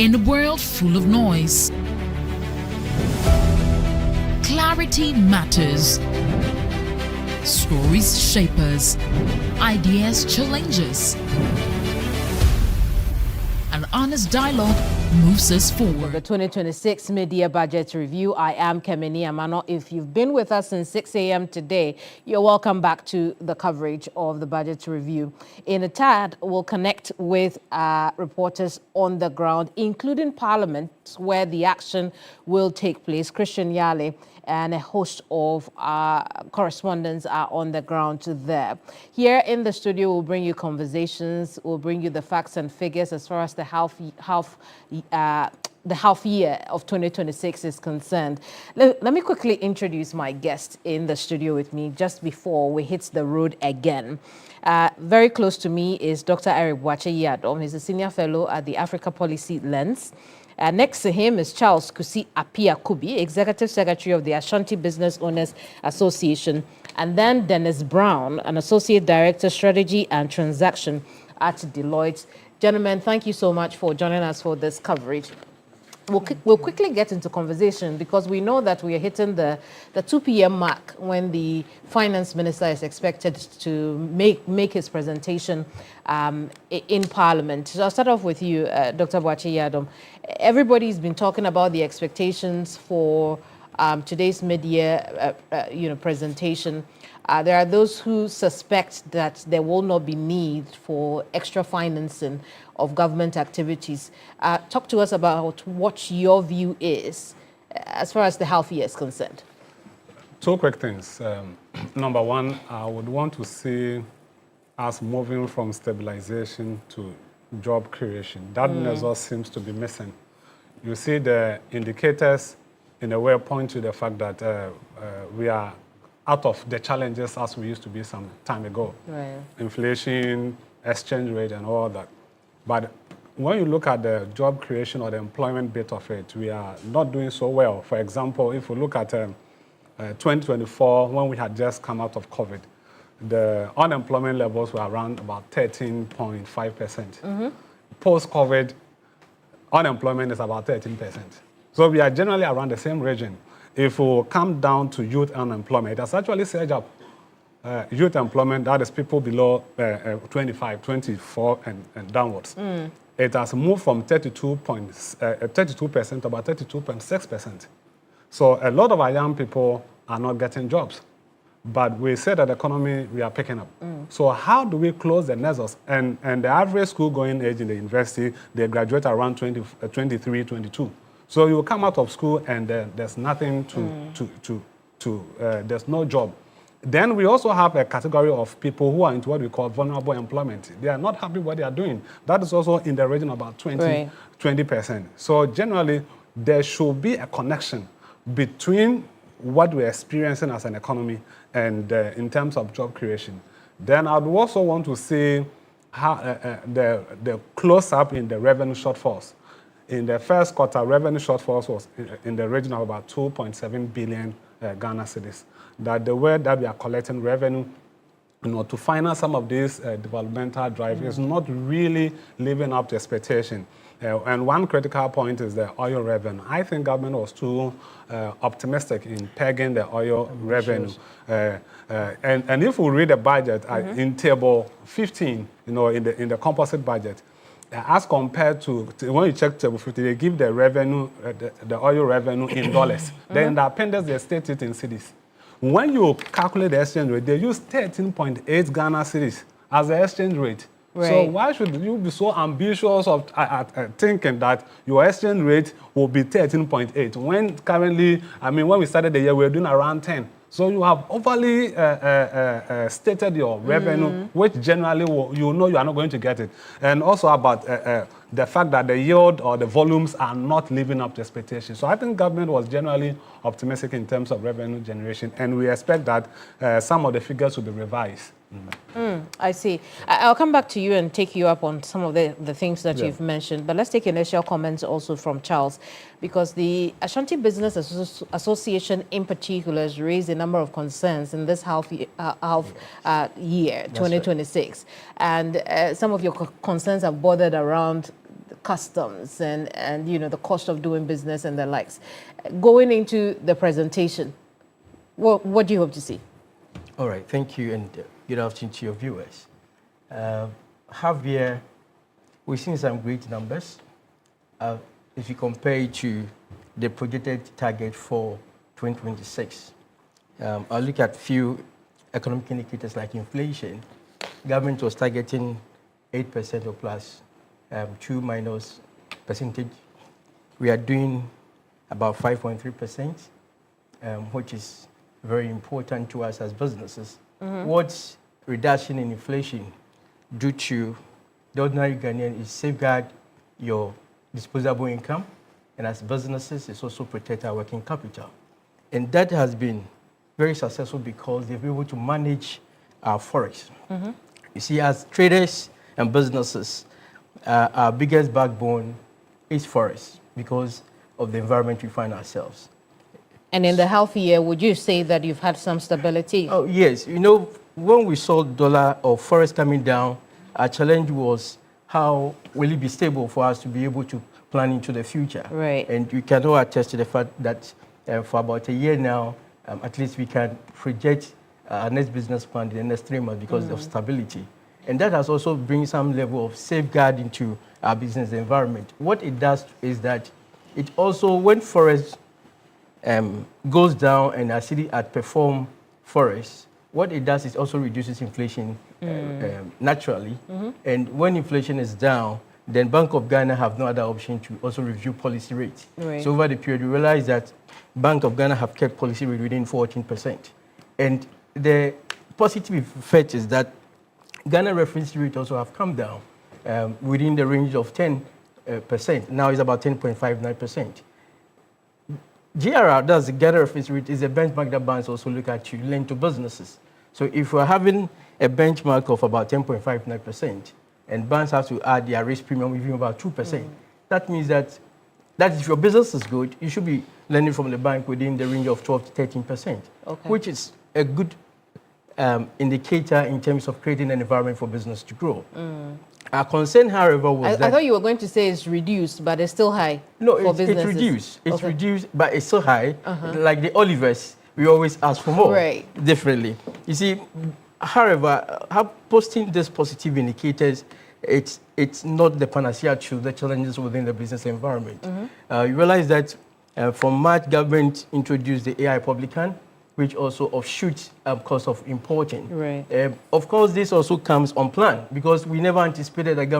In a world full of noise, clarity matters. Stories shape us, ideas challenge us. An honest dialogue moves us forward. The 2026 Mid-Year Budget Review. I am Kemini Amano. If you've been with us since 6 a.m. today, you're welcome back to the coverage of the Budget Review. In a tad, we'll connect with reporters on the ground, including Parliament, where the action will take place. Christian Yale and a host of correspondents are on the ground there. Here in the studio, we'll bring you conversations, we'll bring you the facts and figures as far as the half year of 2026 is concerned. Let me quickly introduce my guest in the studio with me just before we hit the road again. Very close to me is Dr. Eric Boakye-Yiadom. He's a senior fellow at the Africa Policy Lens. Next to him is Charles Kusi Apia-Kubi, Executive Secretary of the Ashanti Business Owners Association. And then Dennis Brown, an Associate Director, Strategy and Transaction at Deloitte. Gentlemen, thank you so much for joining us for this coverage. We'll quickly get into conversation because we know that we are hitting the 2 p.m. mark when the finance minister is expected to make his presentation in Parliament. So I'll start off with you, Dr. Boakye-Yiadom. Everybody's been talking about the expectations for today's mid-year presentation. There are those who suspect that there will not be need for extra financing of government activities. Talk to us about what your view is as far as the half year is concerned. Two quick things. Number one, I would want to see us moving from stabilization to job creation. That measure seems to be missing. You see the indicators in a way point to the fact that we are out of the challenges as we used to be some time ago. Right. Inflation, exchange rate, and all that. But when you look at the job creation or the employment bit of it, we are not doing so well. For example, if we look at 2024, when we had just come out of COVID, the unemployment levels were around about 13.5%. Post-COVID, unemployment is about 13%. So we are generally around the same region. If we come down to youth unemployment, it has actually surged up. Youth employment, that is people below 25, 24 and downwards. It has moved from 32% to about 32.6%. So a lot of our young people are not getting jobs. But we say that the economy, we are picking up. So how do we close the nexus? And the average school-going age in the university, they graduate around 23, 22. So you come out of school and there's nothing there's no job. Then we also have a category of people who are into what we call vulnerable employment. They are not happy with what they are doing. That is also in the region of about 20%. So generally, there should be a connection between what we're experiencing as an economy and in terms of job creation. Then I'd also want to see how the close-up in the revenue shortfalls. In the first quarter, revenue shortfalls was in the region of about 2.7 billion Ghana cedis. That the way that we are collecting revenue, to finance some of these developmental drive is not really living up to expectation. And one critical point is the oil revenue. I think government was too optimistic in pegging the oil revenue. And if we read the budget in table 15, in the composite budget, as compared to when you check table 50, they give the revenue, the oil revenue in dollars. Then in the appendix, they state it in cedis. When you calculate the exchange rate, they use 13.8 Ghana cedis as the exchange rate. Right. So why should you be so ambitious of thinking that your exchange rate will be 13.8 when currently, when we started the year, we were doing around 10. So you have overly stated your revenue, which generally you know you are not going to get it. And also about the fact that the yield or the volumes are not living up to expectations. So I think government was generally optimistic in terms of revenue generation, and we expect that some of the figures will be revised. I see. I'll come back to you and take you up on some of the things that you've mentioned, but let's take initial comments also from Charles, because the Ashanti Business Association in particular has raised a number of concerns in this half year 2026. Right. And some of your concerns have bordered around customs and you know, the cost of doing business and the likes. Going into the presentation, what do you hope to see? All right, thank you, and good afternoon to your viewers. Javier, we've seen some great numbers. If you compare it to the projected target for 2026, I'll look at few economic indicators like inflation. Government was targeting 8% or plus, 2 minus percentage. We are doing about 5.3%, which is very important to us as businesses. What's reduction in inflation due to the ordinary Ghanaian is safeguard your disposable income, and as businesses, it's also protect our working capital. And that has been very successful because they've been able to manage our forex. You see, as traders and businesses, our biggest backbone is forex because of the environment we find ourselves. And in the healthy year, would you say that you've had some stability? Oh, yes. You know, when we saw dollar or forex coming down, our challenge was how will it be stable for us to be able to plan into the future? Right. And we can all attest to the fact that for about a year now, at least we can project our next business plan in the next 3 months because of stability. And that has also bring some level of safeguard into our business environment. What it does is that it also, when forex goes down and our city outperform forex, what it does is also reduces inflation naturally. And when inflation is down, then Bank of Ghana have no other option to also review policy rates. Right. So over the period, we realize that Bank of Ghana have kept policy rate within 14%. And the positive effect is that Ghana reference rate also have come down within the range of 10%. Now it's about 10.59%. GRR, that's the Ghana reference rate, is a benchmark that banks also look at to lend to businesses. So if we're having a benchmark of about 10.59%, and banks have to add their risk premium even about 2%, that means that if your business is good, you should be lending from the bank within the range of 12 to 13%, which is a good indicator in terms of creating an environment for business to grow. Our concern, however, was that... I thought you were going to say it's reduced, but it's still high. No, for it's businesses. reduced. It's reduced, but it's so high. Like the Olivers, we always ask for more. Right. Differently. You see, however, posting these positive indicators, it's not the panacea to the challenges within the business environment. You realize that from March, government introduced the AI publican, which also offshoots cost of importing. Right. Of course, this also comes on plan because we never anticipated that government